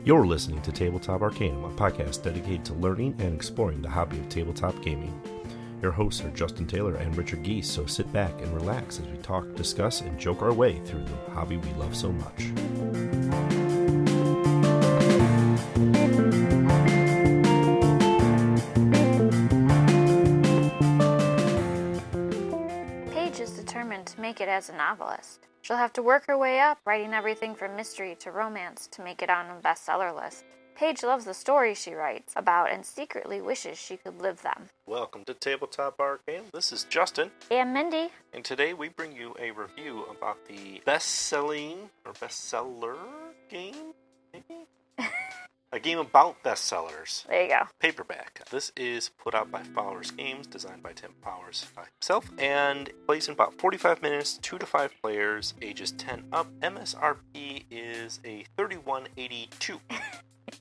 You're listening to Tabletop Arcanum, a podcast dedicated to learning and exploring the hobby of tabletop gaming. Your hosts are Justin Taylor and Richard Giese, so sit back and relax as we talk, discuss, and joke our way through the hobby we love so much. Paige is determined to make it as a novelist. She'll have to work her way up, writing everything from mystery to romance to make it on a bestseller list. Paige loves the stories she writes about and secretly wishes she could live them. Welcome to Tabletop Arcanum. This is Justin. And Mindy. And today we bring you a review about the best-selling or bestseller game, maybe? A game about bestsellers. There you go. Paperback. This is put out by Fowers Games, designed by Tim Fowers himself, and plays in about 45 minutes, 2 to 5 players, ages 10 up. MSRP is a $31.82. A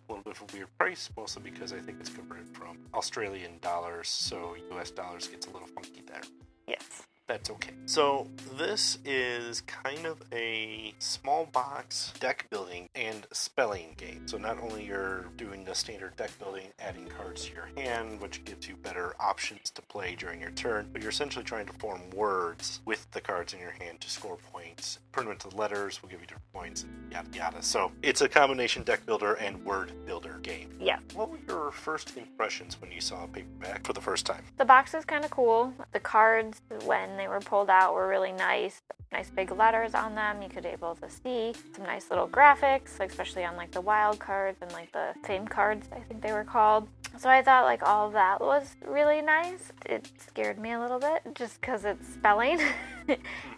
little bit of a weird price, mostly because I think it's converted from Australian dollars, so US dollars gets a little funky there. Yes. That's okay. So this is kind of a small box deck building and spelling game. So not only you're doing the standard deck building, adding cards to your hand, which gives you better options to play during your turn, but you're essentially trying to form words with the cards in your hand to score points. Turn them into letters will give you different points, yada yada. So it's a combination deck builder and word builder game. Yeah. What were your first impressions when you saw Paperback for the first time? The box is kind of cool. The cards, when they were pulled out, were really nice. Nice big letters on them. You could be able to see some nice little graphics, especially on like the wild cards and like the fame cards, I think they were called. So I thought like all of that was really nice. It scared me a little bit just because it's spelling.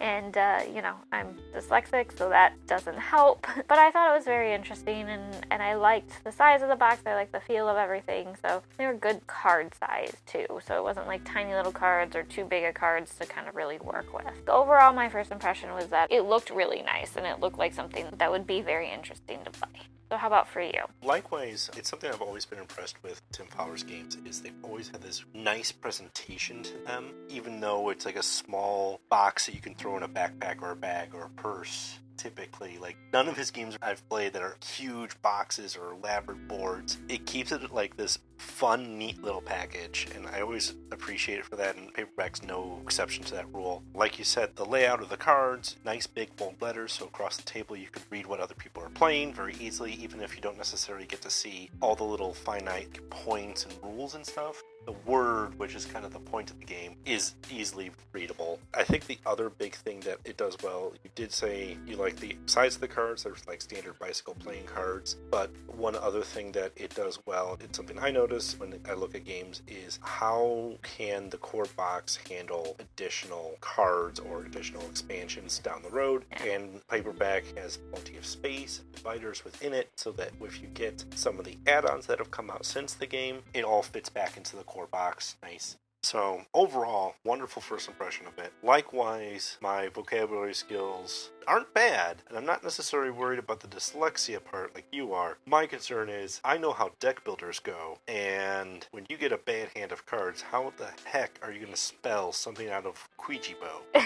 And, I'm dyslexic, so that doesn't help. But I thought it was very interesting, and I liked the size of the box. I liked the feel of everything. So they were good card size, too. So it wasn't like tiny little cards or too big of cards to kind of really work with. So overall, my first impression was that it looked really nice, and it looked like something that would be very interesting to play. So how about for you? Likewise, it's something I've always been impressed with Tim Fowers Games, is they've always had this nice presentation to them, even though it's like a small box that you can throw in a backpack or a bag or a purse. Typically, like none of his games I've played that are huge boxes or elaborate boards. It keeps it like this fun, neat little package, and I always appreciate it for that, and Paperback's no exception to that rule. Like you said, the layout of the cards, nice big bold letters, so across the table you can read what other people are playing very easily, even if you don't necessarily get to see all the little finite points and rules and stuff. The word, which is kind of the point of the game, is easily readable. I think the other big thing that it does well, you did say you like the size of the cards. There's like standard bicycle playing cards, but one other thing that it does well, it's something I notice when I look at games, is how can the core box handle additional cards or additional expansions down the road. And Paperback has plenty of space, dividers within it, so that if you get some of the add-ons that have come out since the game, it all fits back into the core box. Nice. So overall, wonderful first impression of it. Likewise, my vocabulary skills aren't bad, and I'm not necessarily worried about the dyslexia part like you are. My concern is I know how deck builders go, and when you get a bad hand of cards, how the heck are you going to spell something out of Ouija-bo?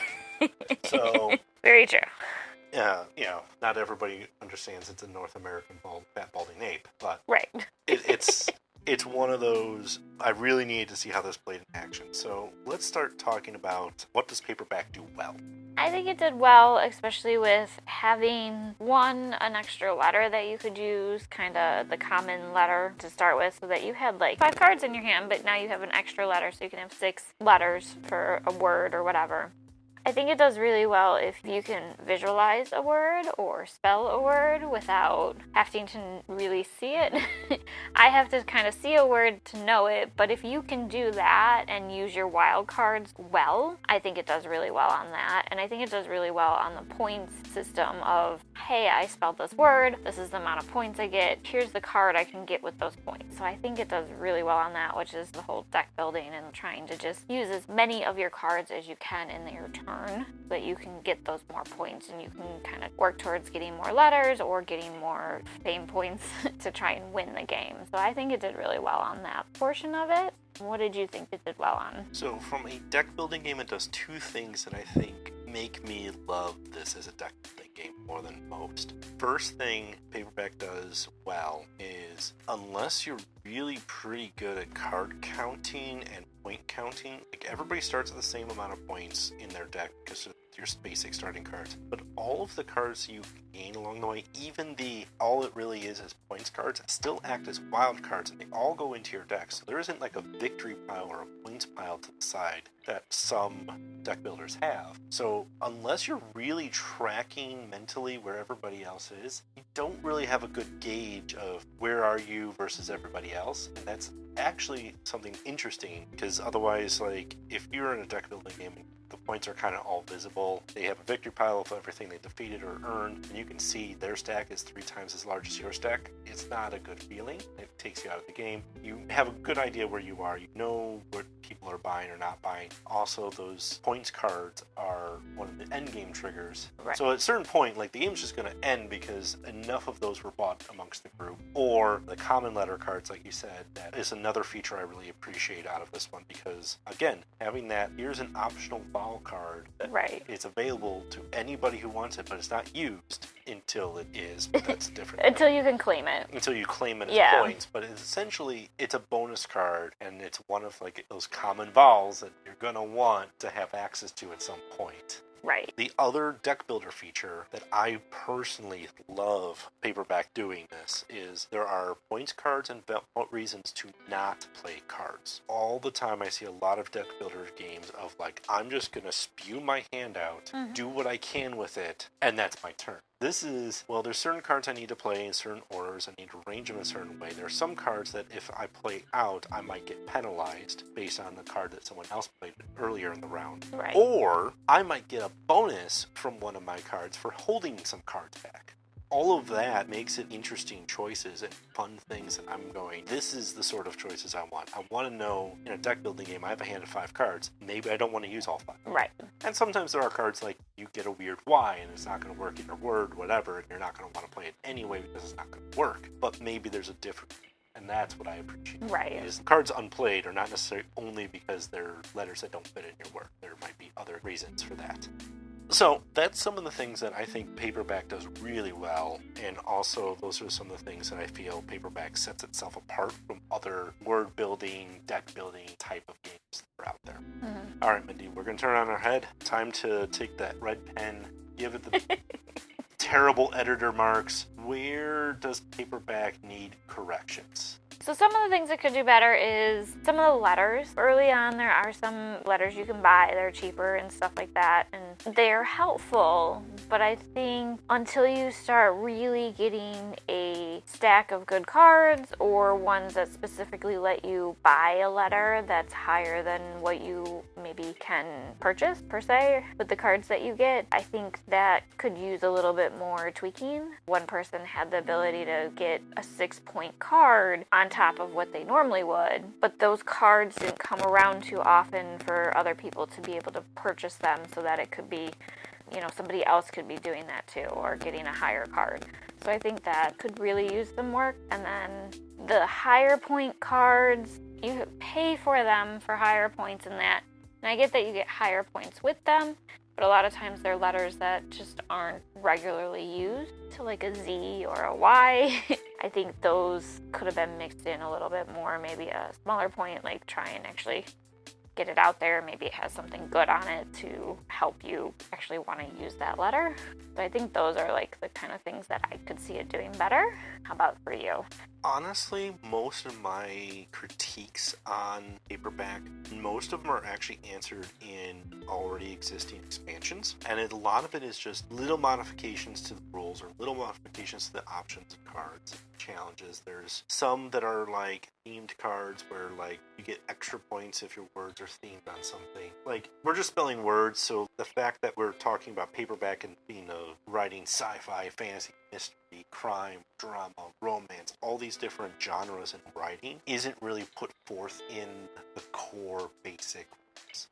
So Very true. Yeah, not everybody understands it's a North American fat balding ape, but Right. It's one of those, I really need to see how this played in action. So let's start talking about, what does Paperback do well? I think it did well, especially with having an extra letter that you could use, kind of the common letter to start with, so that you had like 5 cards in your hand, but now you have an extra letter, so you can have 6 letters for a word or whatever. I think it does really well if you can visualize a word or spell a word without having to really see it. I have to kind of see a word to know it, but if you can do that and use your wild cards well, I think it does really well on that. And I think it does really well on the points system of, hey, I spelled this word, this is the amount of points I get, here's the card I can get with those points. So I think it does really well on that, which is the whole deck building and trying to just use as many of your cards as you can in your turn, so that you can get those more points and you can kind of work towards getting more letters or getting more fame points to try and win the game. So I think it did really well on that portion of it. What did you think it did well on? So from a deck building game, it does two things that I think make me love this as a deck building game more than most. First thing Paperback does well is, unless you're really pretty good at card counting and point counting, like everybody starts at the same amount of points in their deck because of your basic starting cards, but all of the cards you gain along the way, even all it really is points cards, still act as wild cards, and they all go into your deck. So there isn't like a victory pile or a points pile to the side that some deck builders have. So unless you're really tracking mentally where everybody else is, you don't really have a good gauge of where are you versus everybody else. And that's actually something interesting, because otherwise, like, if you're in a deck building game, the points are kind of all visible. They have a victory pile of everything they defeated or earned, and you can see their stack is 3 times as large as your stack. It's not a good feeling. It takes you out of the game. You have a good idea where you are. You know what people are buying or not buying. Also, those points cards are one of the end game triggers. Right. So at a certain point, like, the game's just going to end because enough of those were bought amongst the group. Or the common letter cards, like you said, that is another feature I really appreciate out of this one, because, again, having that, here's an optional vowel card that Right. it's available to anybody who wants it, but it's not used until it is, but that's different. Until you can claim it. Until you claim it as Yeah. points, but essentially it's a bonus card, and it's one of like those common vowels that you're going to want to have access to at some point. Right. The other deck builder feature that I personally love Paperback doing this is there are points cards and reasons to not play cards. All the time I see a lot of deck builder games of like, I'm just going to spew my hand out, do what I can with it, and that's my turn. This is, well, there's certain cards I need to play in certain orders. I need to arrange them a certain way. There are some cards that if I play out, I might get penalized based on the card that someone else played earlier in the round. Right. Or I might get a bonus from one of my cards for holding some cards back. All of that makes it interesting choices and fun things that I'm going, this is the sort of choices I want. I want to know, in a deck building game, I have a hand of 5 cards. Maybe I don't want to use all 5. Right. And sometimes there are cards like you get a weird Y and it's not going to work in your word, whatever, and you're not going to want to play it anyway because it's not going to work. But maybe there's a difference. And that's what I appreciate. Right. Is cards unplayed are not necessarily only because they're letters that don't fit in your word. There might be other reasons for that. So that's some of the things that I think Paperback does really well, and also those are some of the things that I feel Paperback sets itself apart from other word building, deck building type of games that are out there. Mm-hmm. All right, Mindy, we're going to turn on our head. Time to take that red pen, give it the terrible editor marks. Where does Paperback need corrections? So some of the things it could do better is some of the letters. Early on, there are some letters you can buy. They're cheaper and stuff like that, and they're helpful. But I think until you start really getting a stack of good cards, or ones that specifically let you buy a letter that's higher than what you maybe can purchase, per se, with the cards that you get, I think that could use a little bit more tweaking. One person had the ability to get a 6-point card on top of what they normally would, but those cards didn't come around too often for other people to be able to purchase them, so that it could be, you know, somebody else could be doing that too, or getting a higher card. So I think that could really use some work. And then the higher point cards, you pay for them for higher points in that. And I get that you get higher points with them, but a lot of times they're letters that just aren't regularly used, to like a Z or a Y. I think those could have been mixed in a little bit more, maybe a smaller point, like try and actually get it out there. Maybe it has something good on it to help you actually want to use that letter. So I think those are like the kind of things that I could see it doing better. How about for you? Honestly, most of my critiques on Paperback, most of them are actually answered in already existing expansions. And a lot of it is just little modifications to the rules or little modifications to the options and cards and challenges. There's some that are like themed cards where like you get extra points if your words are themed on something. Like, we're just spelling words, so the fact that we're talking about Paperback and, you know, writing sci-fi, fantasy, mystery, crime, drama, romance, all these different genres in writing isn't really put forth in the core basic rules.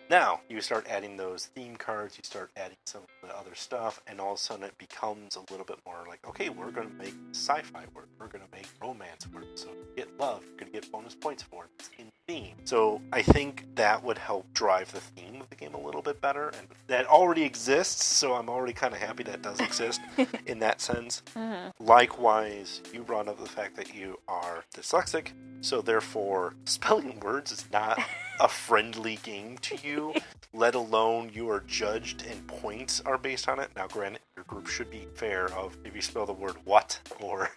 Now, you start adding those theme cards, you start adding some of the other stuff, and all of a sudden it becomes a little bit more like, okay, we're going to make sci-fi work, we're going to make romance work, so you get love, you're going to get bonus points for it. It's in theme. So I think that would help drive the theme of the game a little bit better. And that already exists, so I'm already kind of happy that does exist in that sense. Mm-hmm. Likewise, you brought up the fact that you are dyslexic, so therefore spelling words is not a friendly game to you, let alone you are judged and points are based on it. Now, granted, your group should be fair of if you spell the word what or,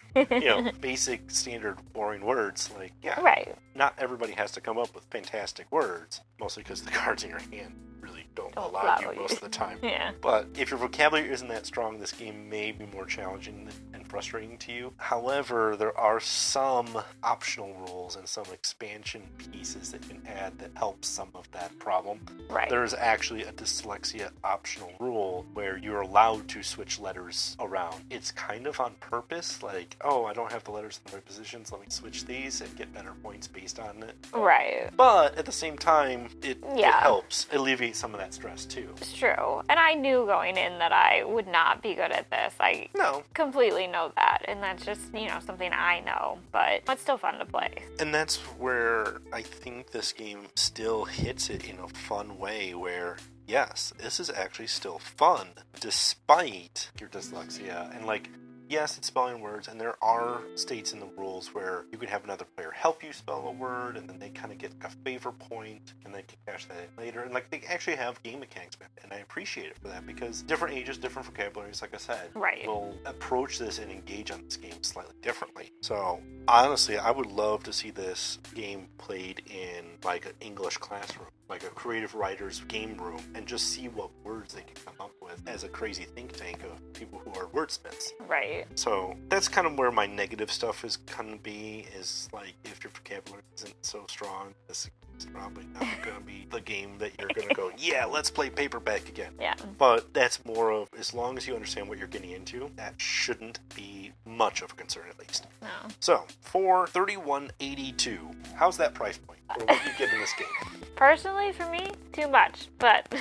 basic standard boring words, like, yeah, right. Not everybody has to come up with fantastic words, mostly because the cards in your hand really don't allow you most of the time. Yeah. But if your vocabulary isn't that strong, this game may be more challenging and frustrating to you. However, there are some optional rules and some expansion pieces that you can add that help some of that problem. Right. There is actually a dyslexia optional rule where you're allowed to switch letters around. It's kind of on purpose, like, oh, I don't have the letters in the right positions, let me switch these and get better points based on it. Right. But at the same time, it helps alleviate some of that stress too. It's true. And I knew going in that I would not be good at this. I completely know that. And that's just, something I know. But it's still fun to play. And that's where I think this game still hits it in a fun way where, yes, this is actually still fun despite your dyslexia. And yes, it's spelling words, and there are states in the rules where you can have another player help you spell a word, and then they kind of get a favor point, and they can cash that in later. And they actually have game mechanics, and I appreciate it for that because different ages, different vocabularies, like I said, will approach this and engage on this game slightly differently. So honestly, I would love to see this game played in an English classroom, like a creative writer's game room, and just see what words they can come up with as a crazy think tank of people who are wordsmiths. Right. So that's kind of where my negative stuff is going to be, is if your vocabulary isn't so strong, this is probably not going to be the game that you're going to go, yeah, let's play Paperback again. Yeah. But that's more of, as long as you understand what you're getting into, that shouldn't be much of a concern at least. No. So, for $31.82, how's that price point for what you get in this game? Personally, for me, too much. But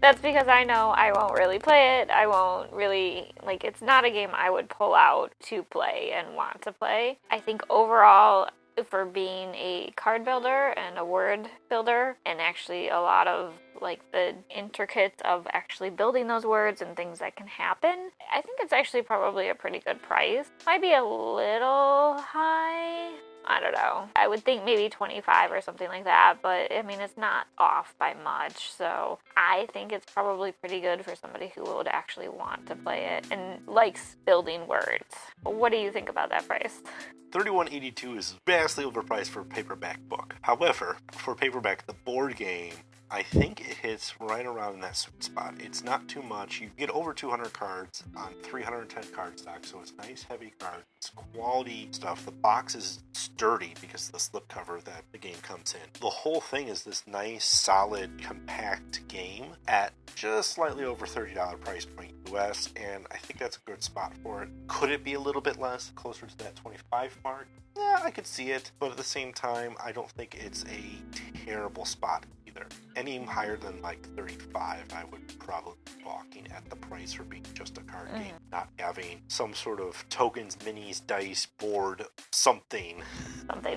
that's because I know I won't really play it. I won't really, it's not a game I would pull out to play and want to play. I think overall, for being a card builder and a word builder, and actually a lot of the intricacies of actually building those words and things that can happen, I think it's actually probably a pretty good price. Might be a little high. I don't know. I would think maybe 25 or something like that, but it's not off by much. So I think it's probably pretty good for somebody who would actually want to play it and likes building words. What do you think about that price? $31.82 is vastly overpriced for a paperback book. However, for Paperback, the board game, I think it hits right around in that sweet spot. It's not too much. You get over 200 cards on 310 card stock, so it's nice, heavy cards. It's quality stuff. The box is sturdy because of the slipcover that the game comes in. The whole thing is this nice, solid, compact game at just slightly over $30 price point US, and I think that's a good spot for it. Could it be a little bit less, closer to that 25 mark? Yeah, I could see it, but at the same time, I don't think it's a terrible spot either. Any higher than 35, I would probably be balking at the price for being just a card game, not having some sort of tokens, minis, dice, board, something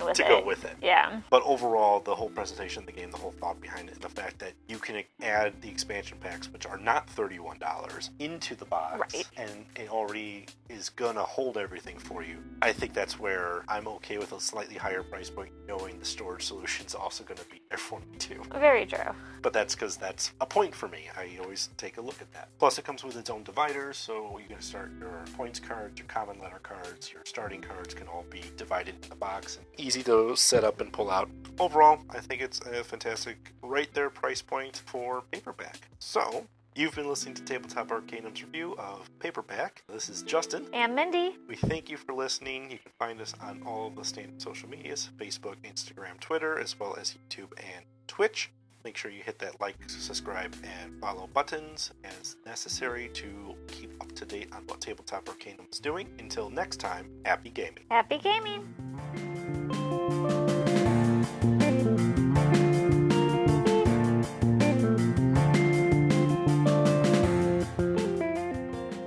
with to go with it. Yeah. But overall, the whole presentation of the game, the whole thought behind it, and the fact that you can add the expansion packs, which are not $31, into the box, and it already is gonna hold everything for you. I think that's where I'm okay with a slightly higher price point, knowing the storage solution's also gonna be there for me too. Very true. But that's because that's a point for me. I always take a look at that. Plus, it comes with its own dividers, so you can start your points cards, your common letter cards, your starting cards can all be divided in the box and easy to set up and pull out. Overall, I think it's a fantastic, right there price point for Paperback. So, you've been listening to Tabletop Arcanum's review of Paperback. This is Justin. And Mindy. We thank you for listening. You can find us on all of the standard social medias, Facebook, Instagram, Twitter, as well as YouTube and Twitch. Make sure you hit that like, subscribe, and follow buttons as necessary to keep up to date on what Tabletop Arcanum is doing. Until next time, happy gaming. Happy gaming.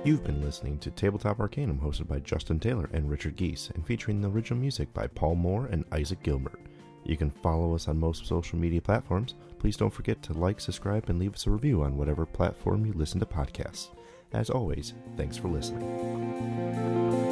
You've been listening to Tabletop Arcanum, hosted by Justin Taylor and Richard Giese, and featuring the original music by Paul Moore and Issac Gilbert. You can follow us on most social media platforms. Please don't forget to like, subscribe, and leave us a review on whatever platform you listen to podcasts. As always, thanks for listening.